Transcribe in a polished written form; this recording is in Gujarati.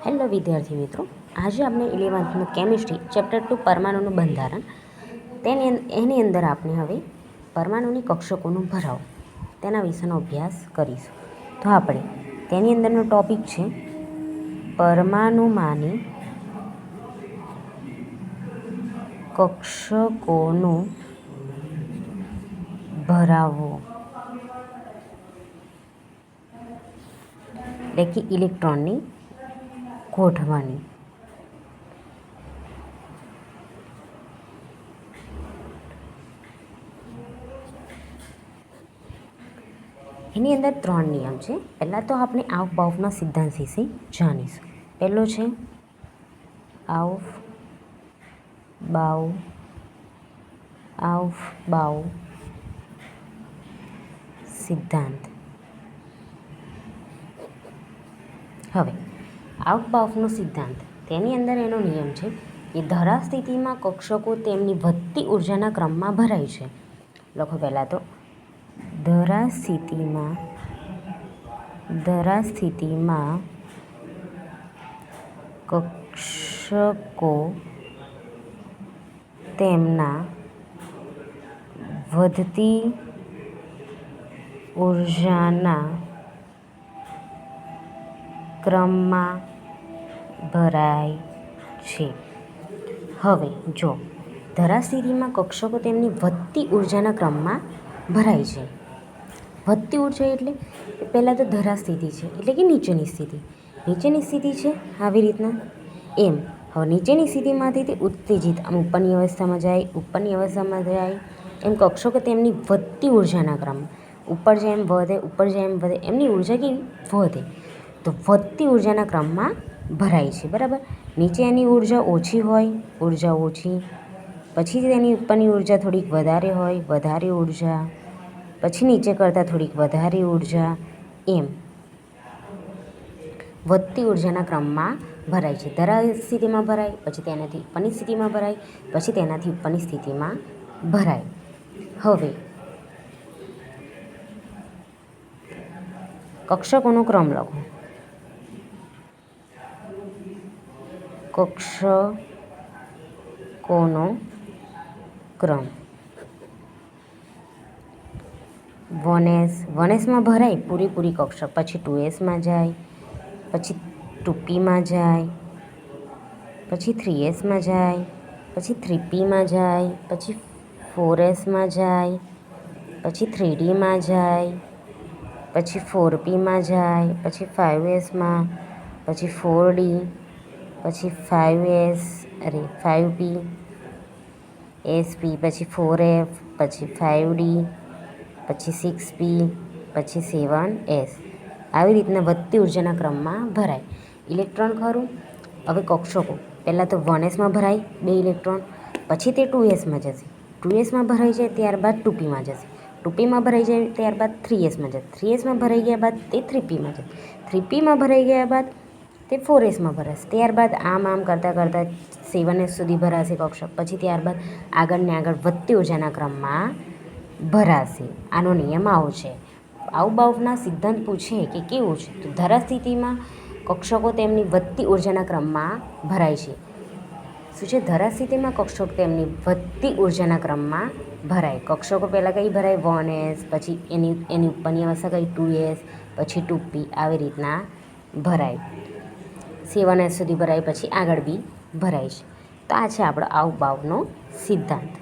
હેલો વિદ્યાર્થી મિત્રો, આજે આપણે 11th કેમિસ્ટ્રી ચેપ્ટર 2 પરમાણુનું બંધારણ એની અંદર આપણે હવે પરમાણુની કક્ષકોનું ભરાવ તેના વિશેનો અભ્યાસ કરીશું. તો આપણે તેની અંદરનો ટોપિક છે પરમાણુમાંની કક્ષકોનું ભરાવો એટલે કે ઇલેક્ટ્રોનની ગોઠવણી. એની અંદર 3 નિયમ છે. પહેલાં તો આપણે આઉફ બાઉફના સિદ્ધાંત વિશે જાણીશું. પહેલો છે આઉફ બાઉ સિદ્ધાંત. હવે આઉફ બાઉફનો સિદ્ધાંત, તેની અંદર એનો નિયમ છે કે ધરા સ્થિતિમાં કક્ષકો તેમની વધતી ઉર્જાના ક્રમમાં ભરાય છે. લખો પહેલાં તો ધરા સ્થિતિમાં કક્ષકો તેમના વધતી ઉર્જાના ક્રમમાં ભરાય છે. હવે જો ધરા સ્થિતિમાં કક્ષકો તેમની વધતી ઉર્જાના ક્રમમાં ભરાય છે. વધતી ઉર્જા એટલે પહેલાં તો ધરા સ્થિતિ છે એટલે કે નીચેની સ્થિતિ છે આવી રીતના એમ. હવે નીચેની સ્થિતિમાંથી તે ઉત્તેજિત આમ ઉપરની અવસ્થામાં જાય એમ કક્ષકો તેમની વધતી ઉર્જાના ક્રમમાં ઉપર જેમ વધે એમની ઉર્જા કેવી વધે, તો વધતી ઉર્જાના ક્રમમાં ભરાય છે. બરાબર. નીચે એની ઉર્જા ઓછી પછી તેની ઉપરની ઉર્જા થોડીક વધારે ઉર્જા, પછી નીચે કરતાં થોડીક વધારે ઉર્જા, એમ વધતી ઉર્જાના ક્રમમાં ભરાય છે. ધરા સ્થિતિમાં ભરાય, પછી તેનાથી ઉપરની સ્થિતિમાં ભરાય, પછી તેનાથી ઉપરની સ્થિતિમાં ભરાય. હવે કક્ષકોનો ક્રમ લખો. કક્ષકોનો ક્રમ 1s ભરાય પૂરી કક્ષક, પછી 2sમાં જાય, પછી 2pમાં જાય, પછી 3sમાં જાય, પછી 3pમાં જાય, પછી 4sમાં જાય, પછી 3dમાં જાય, પછી 4pમાં જાય, પછી 5sમાં, પછી 4d, પછી 5p, sp, પછી 4f, પછી 5d, પછી 6p, પછી 7s. આવી રીતના વધતી ઉર્જાના ક્રમમાં ભરાય. ઇલેક્ટ્રોન ખરું. હવે કક્ષકો પહેલાં તો 1sમાં ભરાય 2 ઇલેક્ટ્રોન, પછી તે 2sમાં જશે, 2sમાં ભરાઈ જાય ત્યારબાદ 2pમાં જશે, 2pમાં ભરાઈ જાય ત્યારબાદ 3sમાં જશે, 3sમાં ભરાઈ ગયા બાદ તે 3pમાં જશે, 3pમાં ભરાઈ ગયા બાદ તે 4sમાં ભરાશે, ત્યારબાદ આમ કરતાં 7s સુધી ભરાશે કક્ષક, પછી ત્યારબાદ આગળ વધતી ઉર્જાના ક્રમમાં ભરાશે. આનો નિયમ આવો છે. આઉફ બાઉફના સિદ્ધાંત પૂછે કે કેવું છે, તો ધરા સ્થિતિમાં કક્ષકો તેમની વધતી ઉર્જાના ક્રમમાં ભરાય છે. શું છે? ધરા સ્થિતિમાં કક્ષકો તેમની વધતી ઉર્જાના ક્રમમાં ભરાય. કક્ષકો પહેલાં કઈ ભરાય 1s, પછી એની ઉપરની અવસ્થા કઈ 2s, પછી 2p, આવી રીતના ભરાય. 7s સુધી ભરાય, પછી આગળ બી ભરાય છે. તો આ છે આપણો આઉફ બાઉફનો સિદ્ધાંત.